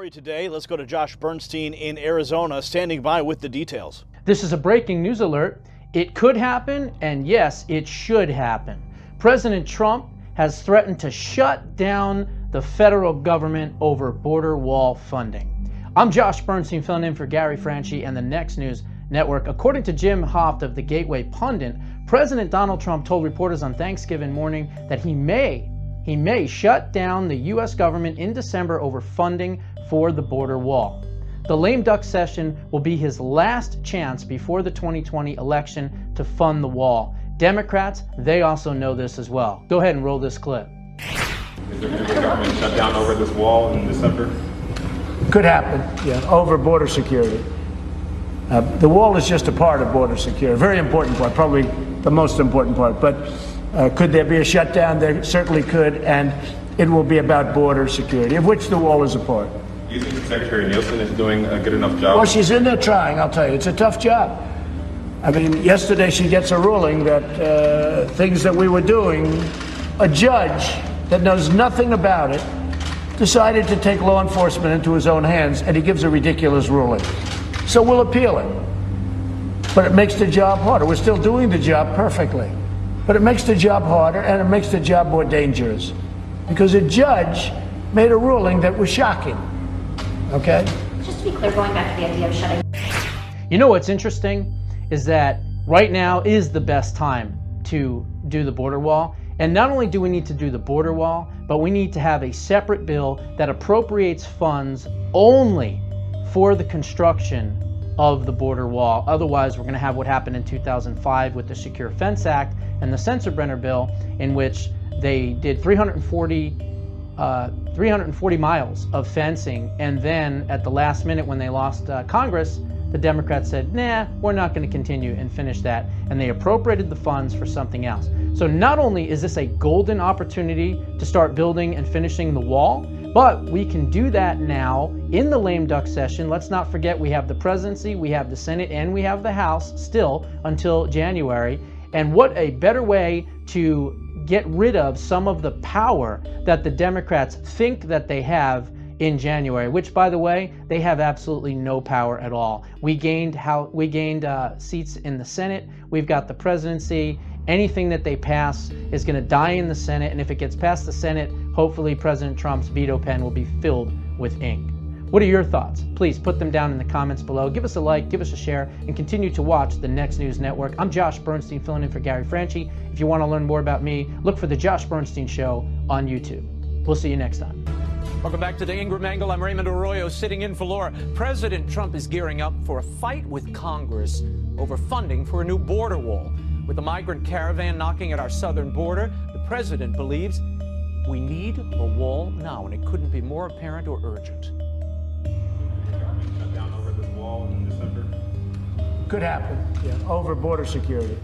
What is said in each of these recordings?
story today. Let's go to Josh Bernstein in Arizona, standing by with the details. This is a breaking news alert. It could happen, and yes, it should happen. President Trump has threatened to shut down the federal government over border wall funding. I'm Josh Bernstein, filling in for Gary Franchi and the Next News Network. According to Jim Hoft of the Gateway Pundit, President Donald Trump told reporters on Thanksgiving morning that he may shut down the U.S. government in December over funding for the border wall. The lame duck session will be his last chance before the 2020 election to fund the wall. Democrats, they also know this as well. Go ahead and roll this clip. Is there going to be a government shutdown over this wall in December? Could happen, yeah, over border security. The wall is just a part of border security, a very important part, probably the most important part. But could there be a shutdown? There certainly could, and it will be about border security, of which the wall is a part. Do you think that Secretary Nielsen is doing a good enough job? Well, she's in there trying, I'll tell you. It's a tough job. I mean, yesterday she gets a ruling that things that we were doing, a judge that knows nothing about it decided to take law enforcement into his own hands, and he gives a ridiculous ruling. So we'll appeal it. But it makes the job harder. We're still doing the job perfectly. But it makes the job harder, and it makes the job more dangerous. Because a judge made a ruling that was shocking. Okay? Just to be clear, going back to the idea of shutting. You know what's interesting is that right now is the best time to do the border wall. And not only do we need to do the border wall, but we need to have a separate bill that appropriates funds only for the construction of the border wall. Otherwise, we're going to have what happened in 2005 with the Secure Fence Act and the Sensenbrenner bill, in which they did 340 miles of fencing, and then at the last minute when they lost Congress, the Democrats said, nah, we're not going to continue and finish that, and they appropriated the funds for something else. So not only is this a golden opportunity to start building and finishing the wall, but we can do that now in the lame duck session. Let's not forget we have the presidency, we have the Senate, and we have the House still until January. And what a better way to get rid of some of the power that the Democrats think that they have in January, which, by the way, they have absolutely no power at all. We gained seats in the Senate. We've got the presidency. Anything that they pass is going to die in the Senate, and if it gets past the Senate, hopefully President Trump's veto pen will be filled with ink. What are your thoughts? Please put them down in the comments below. Give us a like, give us a share, and continue to watch the Next News Network. I'm Josh Bernstein, filling in for Gary Franchi. If you want to learn more about me, look for The Josh Bernstein Show on YouTube. We'll see you next time. Welcome back to the Ingram Angle. I'm Raymond Arroyo, sitting in for Laura. President Trump is gearing up for a fight with Congress over funding for a new border wall. With the migrant caravan knocking at our southern border, the president believes we need a wall now, and it couldn't be more apparent or urgent. Shut down over this wall in December? Could happen, yeah, over border security.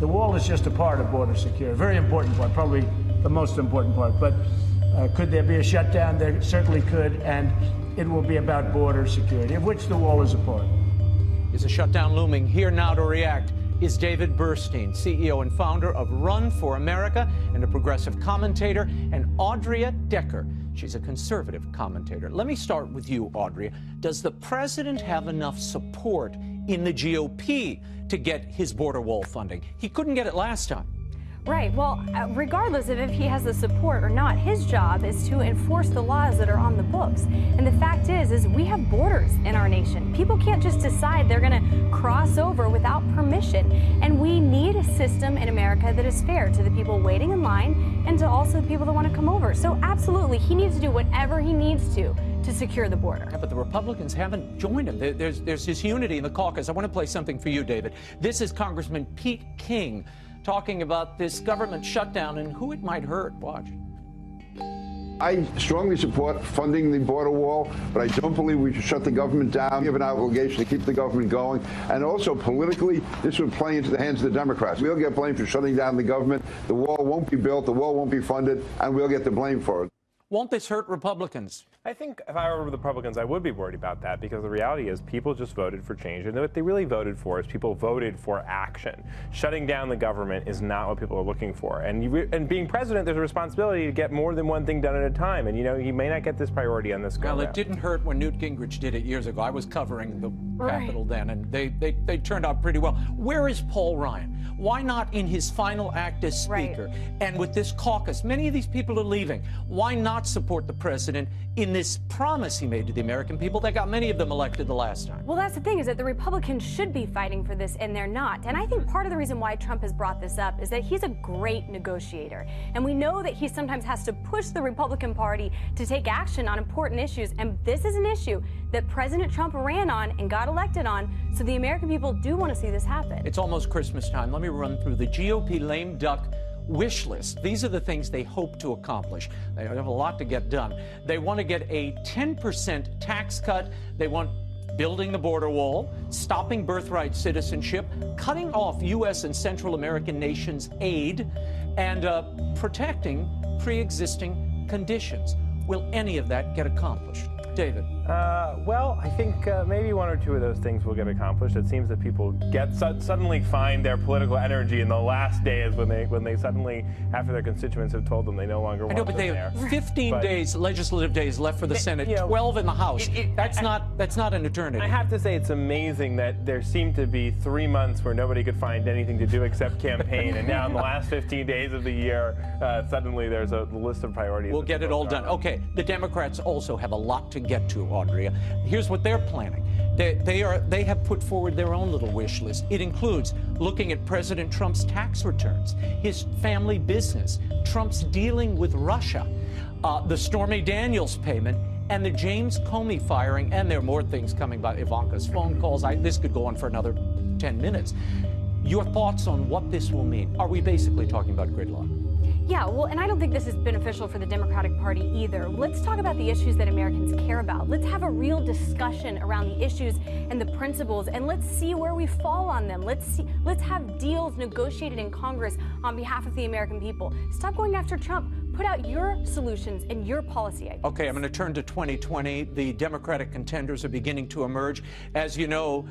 The wall is just a part of border security, a very important part, probably the most important part. But could there be a shutdown? There certainly could, and it will be about border security, of which the wall is a part. Is a shutdown looming? Here now to react is David Burstein, CEO and founder of Run for America and a progressive commentator, and Audria Decker. She's a conservative commentator. Let me start with you, Audria. Does the president have enough support in the GOP to get his border wall funding? He couldn't get it last time. Right. Well, regardless of if he has the support or not, his job is to enforce the laws that are on the books. And the fact is we have borders in our nation. People can't just decide they're going to cross over without permission. And we need a system in America that is fair to the people waiting in line and to also the people that want to come over. So absolutely, he needs to do whatever he needs to secure the border. Yeah, but the Republicans haven't joined him. There's this unity in the caucus. I want to play something for you, David. This is Congressman Pete King talking about this government shutdown and who it might hurt. Watch. I strongly support funding the border wall, but I don't believe we should shut the government down. We have an obligation to keep the government going. And also politically, this would play into the hands of the Democrats. We'll get blamed for shutting down the government. The wall won't be built, the wall won't be funded, and we'll get the blame for it. Won't this hurt Republicans? I think if I were Republicans, I would be worried about that, because the reality is people just voted for change. And what they really voted for is people voted for action. Shutting down the government is not what people are looking for. And being president, there's a responsibility to get more than one thing done at a time. And, you know, he may not get this priority on this go Well, it around. didn't hurt when Newt Gingrich did it years ago. I was covering the Capitol then, and they turned out pretty well. Where is Paul Ryan? Why not in his final act as Speaker? And with this caucus, many of these people are leaving. Why not support the president in this promise he made to the American people that got many of them elected the last time? Well, that's the thing, is that the Republicans should be fighting for this, and they're not. And I think part of the reason why Trump has brought this up is that he's a great negotiator. And we know that he sometimes has to push the Republican Party to take action on important issues. And this is an issue that President Trump ran on and got elected on. So the American people do want to see this happen. It's almost Christmas time. Let me run through the GOP lame duck wish list. These are the things they hope to accomplish. They have a lot to get done. They want to get a 10% tax cut. They want building the border wall, stopping birthright citizenship, cutting off U.S. and Central American nations' aid, and protecting pre-existing conditions. Will any of that get accomplished? David? Well, I think maybe one or two of those things will get accomplished. It seems that people suddenly find their political energy in the last days when they suddenly, after their constituents have told them they no longer want them there. I know, but they have 15 days, legislative days left for the Senate, 12 in the House. That's not an eternity. I have to say it's amazing that there seemed to be 3 months where nobody could find anything to do except campaign, and now in the last 15 days of the year, suddenly there's a list of priorities. We'll get it all done. Okay, the Democrats also have a lot to get to, Audrey. Here's what they're planning. They have put forward their own little wish list. It includes looking at President Trump's tax returns, his family business, Trump's dealing with Russia, the Stormy Daniels payment, and the James Comey firing. And there are more things coming by Ivanka's phone calls. This could go on for another 10 minutes. Your thoughts on what this will mean? Are we basically talking about gridlock? Yeah, well, and I don't think this is beneficial for the Democratic Party either. Let's talk about the issues that Americans care about. Let's have a real discussion around the issues and the principles, and let's see where we fall on them. Let's have deals negotiated in Congress on behalf of the American people. Stop going after Trump. Put out your solutions and your policy ideas. Okay, I'm going to turn to 2020. The Democratic contenders are beginning to emerge. As you know,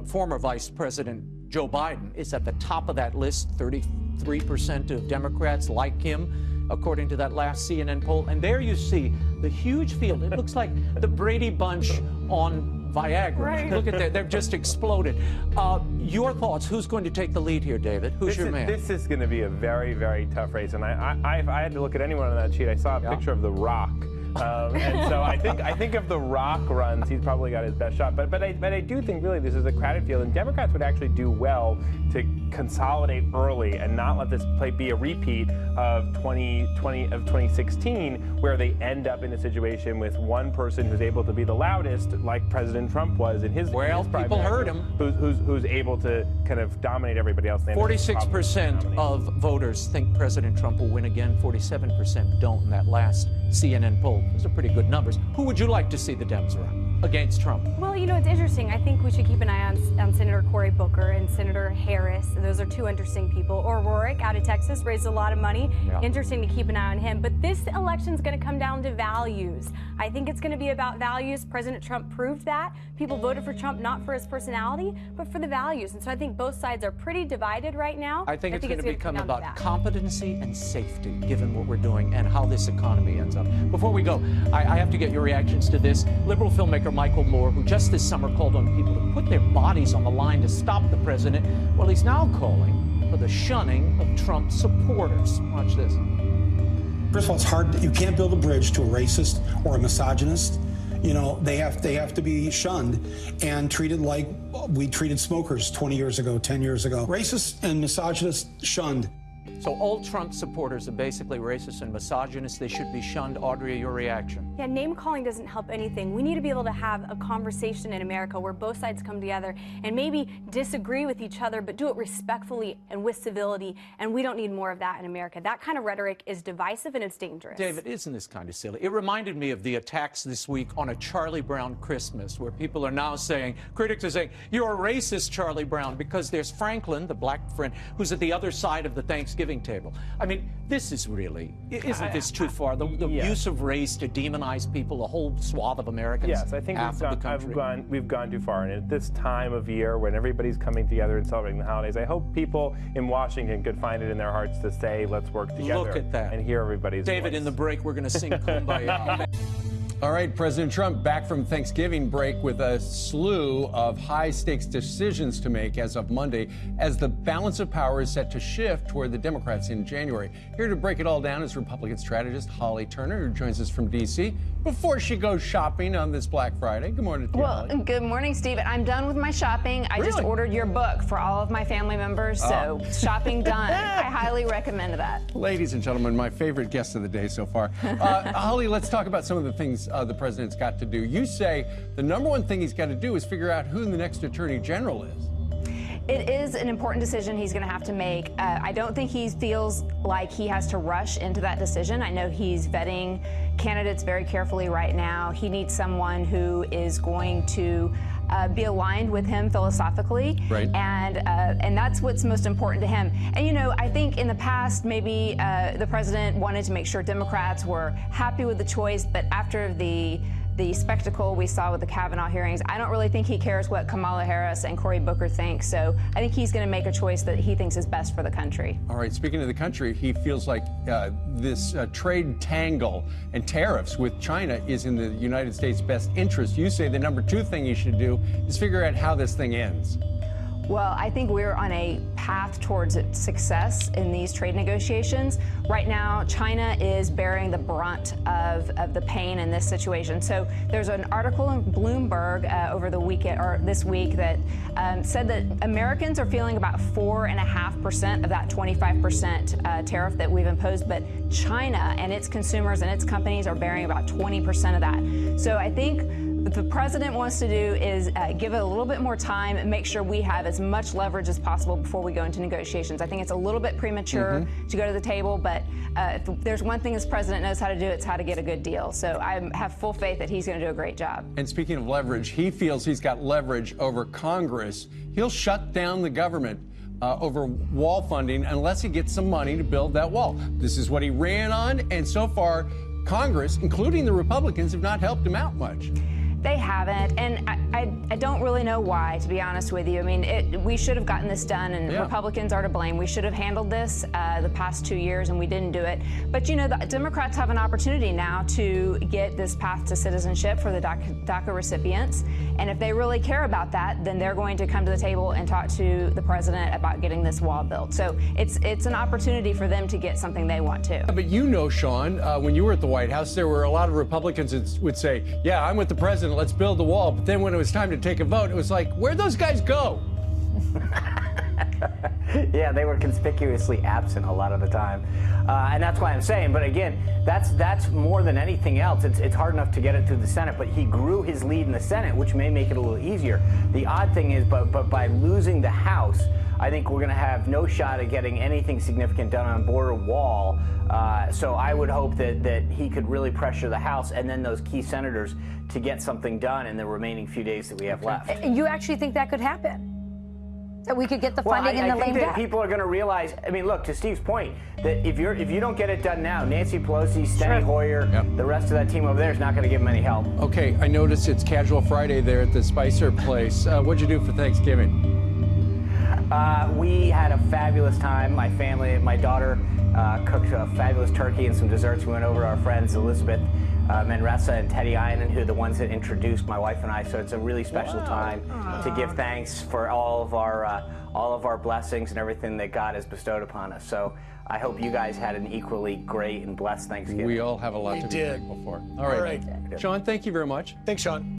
former Vice President Joe Biden is at the top of that list. 33% of Democrats like him, according to that last CNN poll. And there you see the huge field. It looks like the Brady Bunch on Viagra. Right. Look at that. They've just exploded. Your thoughts? Who's going to take the lead here, David? Who's your man? This is going to be a very, very tough race. And I had to look at anyone on that sheet. I saw a picture of The Rock. And so I think if The Rock runs, he's probably got his best shot. But I do think really this is a crowded field, and Democrats would actually do well to consolidate early and not let this be a repeat of 2016, where they end up in a situation with one person who's able to be the loudest, like President Trump was in his. Well, people heard him. Who's able to kind of dominate everybody else. 46% of voters think President Trump will win again. 47% don't in that last CNN poll. Those are pretty good numbers. Who would you like to see the Dems run against Trump? Well, you know, it's interesting. I think we should keep an eye on Senator Cory Booker and Senator Harris. Those are two interesting people. O'Rourke out of Texas raised a lot of money. Yeah. Interesting to keep an eye on him. But this election is going to come down to values. I think it's going to be about values. President Trump proved that. People voted for Trump not for his personality, but for the values. And so I think both sides are pretty divided right now. I think it's going to become come down to about that. competency and safety, given what we're doing and how this economy ends up. Before we go, I have to get your reactions to this. Liberal filmmaker Michael Moore, who just this summer called on people to put their bodies on the line to stop the president, well, he's now calling for the shunning of Trump supporters. Watch this. First of all, it's hard. You can't build a bridge to a racist or a misogynist. You know, they have to be shunned and treated like we treated smokers 20 years ago, 10 years ago. Racists and misogynists shunned. So all Trump supporters are basically racist and misogynist. They should be shunned. Audrey, your reaction? Yeah, name calling doesn't help anything. We need to be able to have a conversation in America where both sides come together and maybe disagree with each other, but do it respectfully and with civility. And we don't need more of that in America. That kind of rhetoric is divisive and it's dangerous. David, isn't this kind of silly? It reminded me of the attacks this week on a Charlie Brown Christmas, where people are now saying, critics are saying, you're a racist, Charlie Brown, because there's Franklin, the black friend, who's at the other side of the Thanksgiving Thanksgiving table. I mean, this is really, isn't this too far? The use of race to demonize people, a whole swath of Americans. Yes, I think we've gone too far. And at this time of year when everybody's coming together and celebrating the holidays, I hope people in Washington could find it in their hearts to say, let's work together. Look at that. And hear everybody's David, voice. in the break, we're going to sing Kumbaya. All right, President Trump back from Thanksgiving break with a slew of high-stakes decisions to make as of Monday, as the balance of power is set to shift toward the Democrats in January. Here to break it all down is Republican strategist Holly Turner, who joins us from D.C. before she goes shopping on this Black Friday. Good morning to you, Holly. Good morning, Steve. I'm done with my shopping. I just ordered your book for all of my family members, so shopping done. I highly recommend that. Ladies and gentlemen, my favorite guest of the day so far. Holly, let's talk about some of the things the president's got to do. You say the number one thing he's got to do is figure out who the next attorney general is. It is an important decision he's going to have to make. I don't think he feels like he has to rush into that decision. I know he's vetting candidates very carefully right now. He needs someone who is going to be aligned with him philosophically, right. And that's what's most important to him. And you know, I think in the past maybe the president wanted to make sure Democrats were happy with the choice, but after the spectacle we saw with the Kavanaugh hearings, I don't really think he cares what Kamala Harris and Cory Booker think. So I think he's going to make a choice that he thinks is best for the country. All right, speaking of the country, he feels like this trade tangle and tariffs with China is in the United States' best interest. You say the number two thing he should do is figure out how this thing ends. Well, I think we're on a path towards success in these trade negotiations. Right now, China is bearing the brunt of the pain in this situation. So there's an article in Bloomberg over the weekend or this week that said that Americans are feeling about 4.5% of that 25% tariff that we've imposed, but China and its consumers and its companies are bearing about 20% of that. So I think what the president wants to do is give it a little bit more time and make sure we have as much leverage as possible before we go into negotiations. I think it's a little bit premature to go to the table, but if there's one thing this president knows how to do, it's how to get a good deal. So I have full faith that he's going to do a great job. And speaking of leverage, he feels he's got leverage over Congress. He'll shut down the government over wall funding unless he gets some money to build that wall. This is what he ran on, and so far, Congress, including the Republicans, have not helped him out much. They haven't, and I don't really know why, to be honest with you. I mean, we should have gotten this done, and Republicans are to blame. We should have handled this the past 2 years, and we didn't do it. But, you know, the Democrats have an opportunity now to get this path to citizenship for the DACA recipients, and if they really care about that, then they're going to come to the table and talk to the president about getting this wall built. So it's an opportunity for them to get something they want to. But you know, Sean, when you were at the White House, there were a lot of Republicans that would say, yeah, I'm with the president, let's build the wall. But then when it was time to take a vote, it was like, where'd those guys go? Yeah, they were conspicuously absent a lot of the time. And that's why I'm saying, but again, that's more than anything else. It's hard enough to get it through the Senate, but he grew his lead in the Senate, which may make it a little easier. The odd thing is, but by losing the House, I think we're going to have no shot at getting anything significant done on border wall. So I would hope that he could really pressure the House and then those key senators to get something done in the remaining few days that we have left. You actually think that could happen? That we could get the funding in the lame duck? I think that people are going to realize, I mean, look, to Steve's point, that if you don't get it done now, Nancy Pelosi, Steny Hoyer, the rest of that team over there is not going to give them any help. Okay, I noticed it's Casual Friday there at the Spicer place. What'd you do for Thanksgiving? We had a fabulous time. My family, my daughter cooked a fabulous turkey and some desserts. We went over to our friends Elizabeth Manresa and Teddy Einen, who are the ones that introduced my wife and I. So it's a really special time to give thanks for all of our blessings and everything that God has bestowed upon us. So I hope you guys had an equally great and blessed Thanksgiving. We all have a lot to be grateful for. All right. Sean, thank you very much. Thanks, Sean.